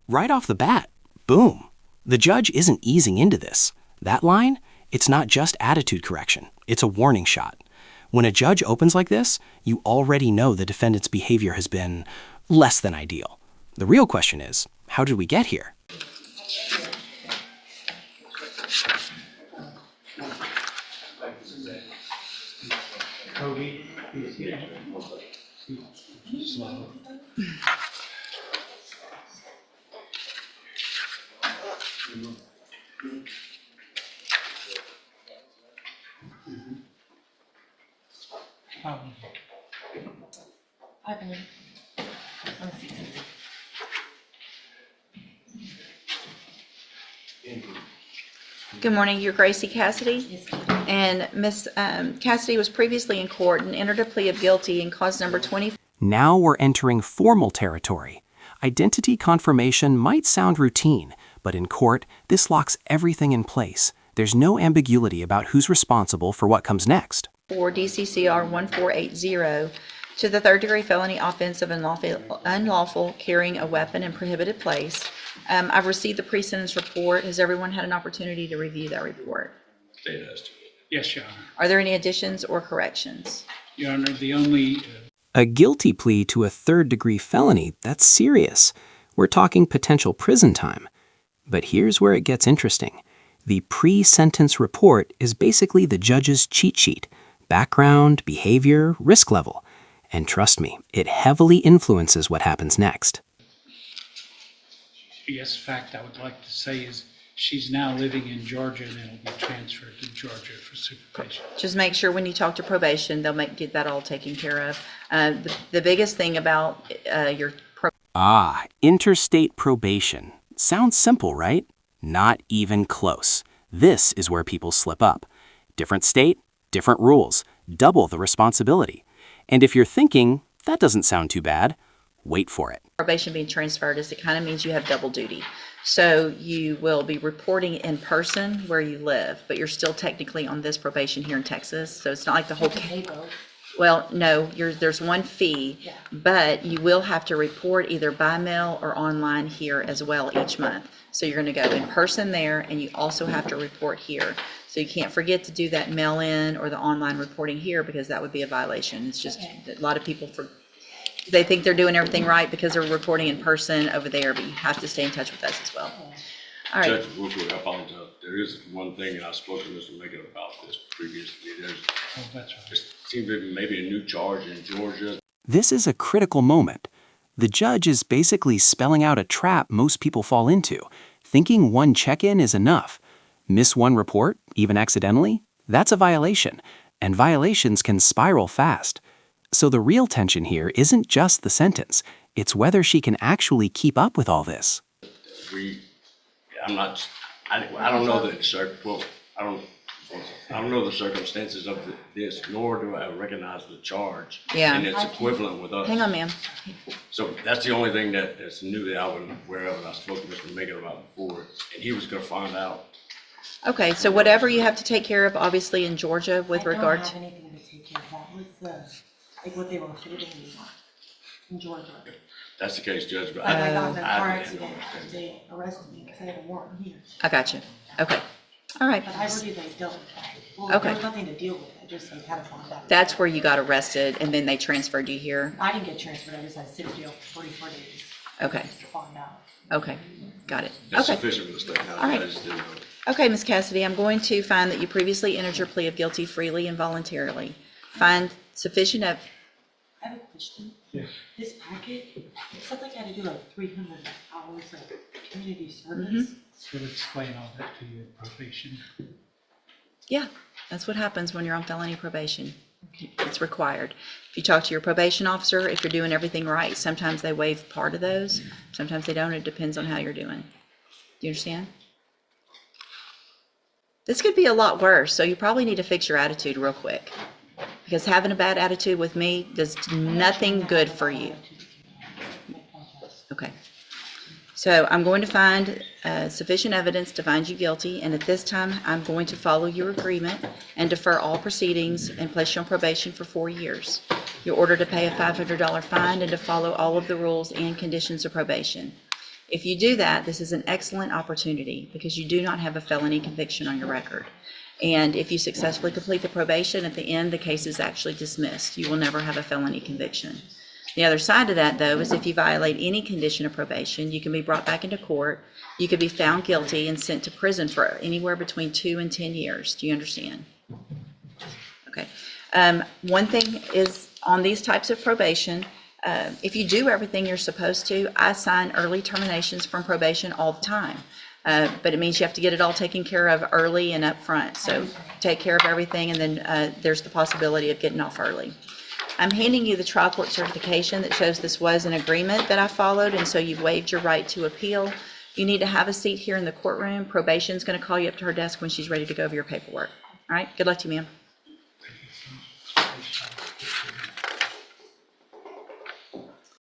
Right off the bat, boom. The judge isn't easing into this. That line, it's not just attitude correction, it's a warning shot. When a judge opens like this, you already know the defendant's behavior has been less than ideal. The real question is, how did we get here? Good morning, you're Gracie Cassidy? Yes, ma'am. And Miss Cassidy was previously in court and entered a plea of guilty in cause number 20. Now we're entering formal territory. Identity confirmation might sound routine, but in court, this locks everything in place. There's no ambiguity about who's responsible for what comes next. For DCCR 1480 to the third-degree felony offense of unlawful carrying a weapon in prohibited place. I've received the pre-sentence report. Has everyone had an opportunity to review that report? State has to. Yes, Your Honor. Are there any additions or corrections? Your Honor, the only A guilty plea to a third-degree felony, that's serious. We're talking potential prison time. But here's where it gets interesting. The pre-sentence report is basically the judge's cheat sheet. Background, behavior, risk level. And trust me, it heavily influences what happens next. fact I would like to say is she's now living in Georgia and it'll be transferred to Georgia for supervision. Just make sure when you talk to probation, they'll get that all taken care of. The biggest thing about your Interstate probation. Sounds simple, right? Not even close. This is where people slip up. Different state, different rules, double the responsibility. And if you're thinking, that doesn't sound too bad, wait for it. probation being transferred is it kind of means you have double duty. So you will be reporting in person where you live, but you're still technically on this probation here in Texas. So it's not like the whole Well, no, there's one fee, Yeah. but you will have to report either by mail or online here as well each month. So you're going to go in person there, and you also have to report here. So you can't forget to do that mail-in or the online reporting here, because that would be a violation. It's just a lot of people they think they're doing everything right because they're reporting in person over there, but you have to stay in touch with us as well. All right. Judge, real quick, I apologize. There is one thing, and I spoke to Mr. Megan about this previously. There That's right. seems to be maybe a new charge in Georgia. This is a critical moment. The judge is basically spelling out a trap most people fall into, thinking one check-in is enough. Miss one report, even accidentally, that's a violation, and violations can spiral fast. So the real tension here isn't just the sentence, it's whether she can actually keep up with all this. I don't know I don't know the circumstances of this, nor do I recognize the charge. Yeah. And it's equivalent with us. Hang on, ma'am. So that's the only thing that's new that I wasn't aware of, and I spoke to Mr. Megan about before, and he was gonna find out. Okay, so whatever you have to take care of, obviously in Georgia with regard I to. don't have anything to take care of. That was like what they were holding me in Georgia. That's the case, Judge, but But I got in a I- car accident, they arrested me because I had a warrant here. I got you. Okay. All right. But I already dealt with that. Well, Okay. there was nothing to deal with. I just like had to find out. That's where you got arrested and then they transferred you here? I didn't get transferred. I just had to sit in jail for 44 days Okay. to find out. Okay. Got it. That's Okay. sufficient for the state. All right. I just didn't know. Okay, Ms. Cassidy, I'm going to find that you previously entered your plea of guilty freely and voluntarily. Find sufficient I have a question. Yes. This packet, it said like I had to do like 300 hours of community service. We'll explain all that to you in probation. Yeah, that's what happens when you're on felony probation. It's required. If you talk to your probation officer, if you're doing everything right, sometimes they waive part of those. Sometimes they don't. It depends on how you're doing. Do you understand? This could be a lot worse, so you probably need to fix your attitude real quick. Because having a bad attitude with me does nothing good for you. Okay. So I'm going to find sufficient evidence to find you guilty, and at this time, I'm going to follow your agreement and defer all proceedings and place you on probation for 4 years. You're ordered to pay a $500 fine and to follow all of the rules and conditions of probation. If you do that, this is an excellent opportunity because you do not have a felony conviction on your record. And if you successfully complete the probation, at the end, the case is actually dismissed. You will never have a felony conviction. The other side of that, though, is if you violate any condition of probation, you can be brought back into court. You could be found guilty and sent to prison for anywhere between 2 and 10 years. Do you understand? Okay. One thing is on these types of probation, if you do everything you're supposed to, I sign early terminations from probation all the time. But it means you have to get it all taken care of early and up front. So take care of everything, and then there's the possibility of getting off early. I'm handing you the trial court certification that shows this was an agreement that I followed, and so you've waived your right to appeal. You need to have a seat here in the courtroom. Probation's going to call you up to her desk when she's ready to go over your paperwork. All right, good luck to you, ma'am.